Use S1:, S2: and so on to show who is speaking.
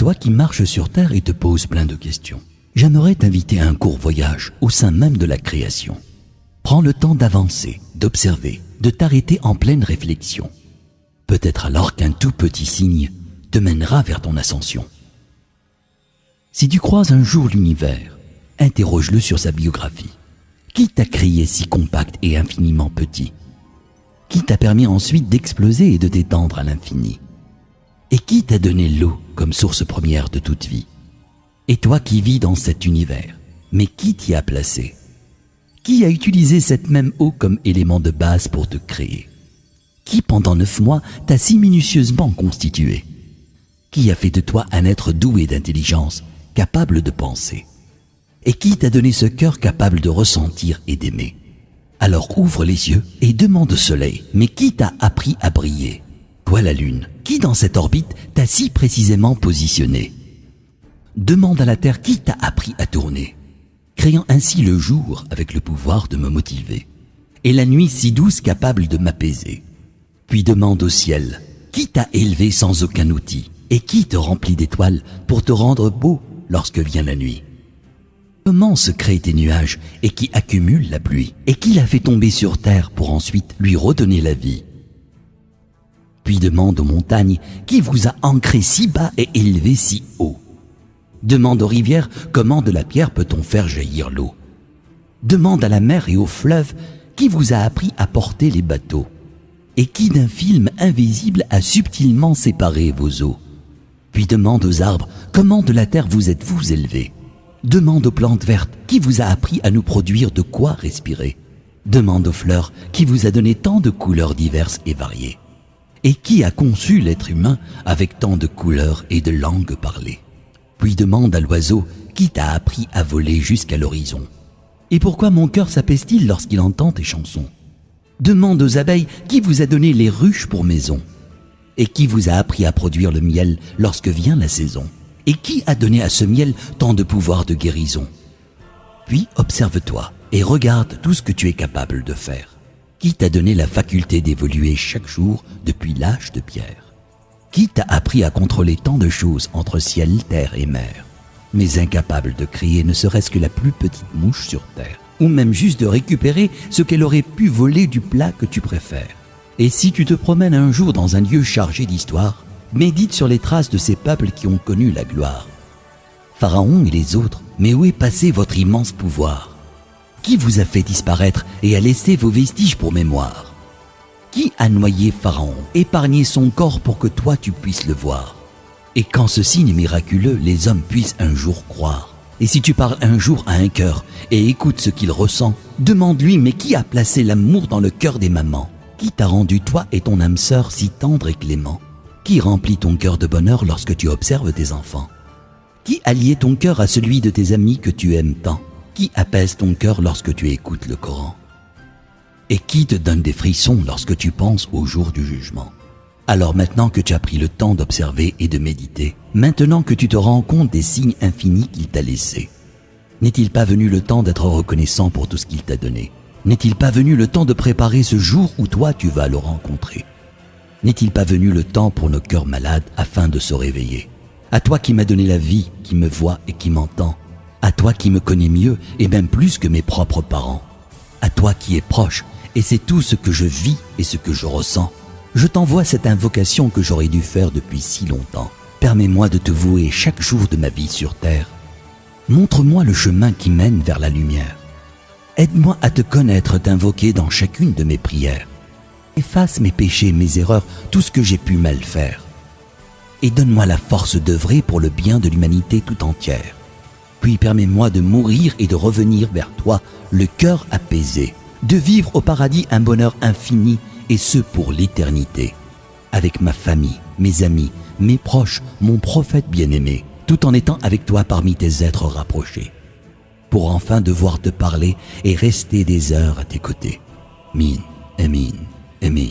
S1: toi qui marches sur Terre et te poses plein de questions, j'aimerais t'inviter à un court voyage au sein même de la création. Prends le temps d'avancer, d'observer, de t'arrêter en pleine réflexion. Peut-être alors qu'un tout petit signe te mènera vers ton ascension. Si tu croises un jour l'univers, interroge-le sur sa biographie. Qui t'a créé si compact et infiniment petit? Qui t'a permis ensuite d'exploser et de t'étendre à l'infini? Et qui t'a donné l'eau comme source première de toute vie? Et toi qui vis dans cet univers, mais qui t'y a placé? Qui a utilisé cette même eau comme élément de base pour te créer? Qui pendant 9 mois t'a si minutieusement constitué? Qui a fait de toi un être doué d'intelligence, capable de penser? Et qui t'a donné ce cœur capable de ressentir et d'aimer? Alors ouvre les yeux et demande au soleil, mais qui t'a appris à briller? Toi la lune, qui dans cette orbite t'a si précisément positionné? Demande à la terre qui t'a appris à tourner, créant ainsi le jour avec le pouvoir de me motiver, et la nuit si douce capable de m'apaiser. Puis demande au ciel, qui t'a élevé sans aucun outil, et qui te remplit d'étoiles pour te rendre beau lorsque vient la nuit? Comment se créent tes nuages et qui accumule la pluie, et qui l'a fait tomber sur terre pour ensuite lui redonner la vie? Puis demande aux montagnes qui vous a ancré si bas et élevé si haut. Demande aux rivières comment de la pierre peut-on faire jaillir l'eau. Demande à la mer et aux fleuves qui vous a appris à porter les bateaux, et qui d'un film invisible a subtilement séparé vos eaux. Puis demande aux arbres comment de la terre vous êtes-vous élevés. Demande aux plantes vertes qui vous a appris à nous produire de quoi respirer. Demande aux fleurs qui vous a donné tant de couleurs diverses et variées. Et qui a conçu l'être humain avec tant de couleurs et de langues parlées. Puis demande à l'oiseau qui t'a appris à voler jusqu'à l'horizon. Et pourquoi mon cœur s'apaise-t-il lorsqu'il entend tes chansons? Demande aux abeilles qui vous a donné les ruches pour maison. Et qui vous a appris à produire le miel lorsque vient la saison. Et qui a donné à ce miel tant de pouvoir de guérison? Puis observe-toi et regarde tout ce que tu es capable de faire. Qui t'a donné la faculté d'évoluer chaque jour depuis l'âge de pierre? Qui t'a appris à contrôler tant de choses entre ciel, terre et mer, mais incapable de créer ne serait-ce que la plus petite mouche sur terre, ou même juste de récupérer ce qu'elle aurait pu voler du plat que tu préfères? Et si tu te promènes un jour dans un lieu chargé d'histoire, médite sur les traces de ces peuples qui ont connu la gloire. Pharaon et les autres, mais où est passé votre immense pouvoir? Qui vous a fait disparaître et a laissé vos vestiges pour mémoire? Qui a noyé Pharaon, épargné son corps pour que toi tu puisses le voir? Et quand ce signe miraculeux, les hommes puissent un jour croire. Et si tu parles un jour à un cœur et écoutes ce qu'il ressent, demande-lui, mais qui a placé l'amour dans le cœur des mamans? Qui t'a rendu toi et ton âme sœur si tendre et clément? Qui remplit ton cœur de bonheur lorsque tu observes tes enfants? Qui a lié ton cœur à celui de tes amis que tu aimes tant? Qui apaise ton cœur lorsque tu écoutes le Coran? Et qui te donne des frissons lorsque tu penses au jour du jugement? Alors maintenant que tu as pris le temps d'observer et de méditer, maintenant que tu te rends compte des signes infinis qu'il t'a laissés, n'est-il pas venu le temps d'être reconnaissant pour tout ce qu'il t'a donné? N'est-il pas venu le temps de préparer ce jour où toi tu vas le rencontrer? N'est-il pas venu le temps pour nos cœurs malades afin de se réveiller? À toi qui m'as donné la vie, qui me voit et qui m'entend, à toi qui me connais mieux et même plus que mes propres parents, à toi qui es proche et c'est tout ce que je vis et ce que je ressens, je t'envoie cette invocation que j'aurais dû faire depuis si longtemps. Permets-moi de te vouer chaque jour de ma vie sur terre. Montre-moi le chemin qui mène vers la lumière. Aide-moi à te connaître, t'invoquer dans chacune de mes prières. Efface mes péchés, mes erreurs, tout ce que j'ai pu mal faire. Et donne-moi la force d'œuvrer pour le bien de l'humanité tout entière. Puis permets-moi de mourir et de revenir vers toi, le cœur apaisé, de vivre au paradis un bonheur infini, et ce pour l'éternité, avec ma famille, mes amis, mes proches, mon prophète bien-aimé, tout en étant avec toi parmi tes êtres rapprochés, pour enfin devoir te parler et rester des heures à tes côtés. Amin, amin, amin.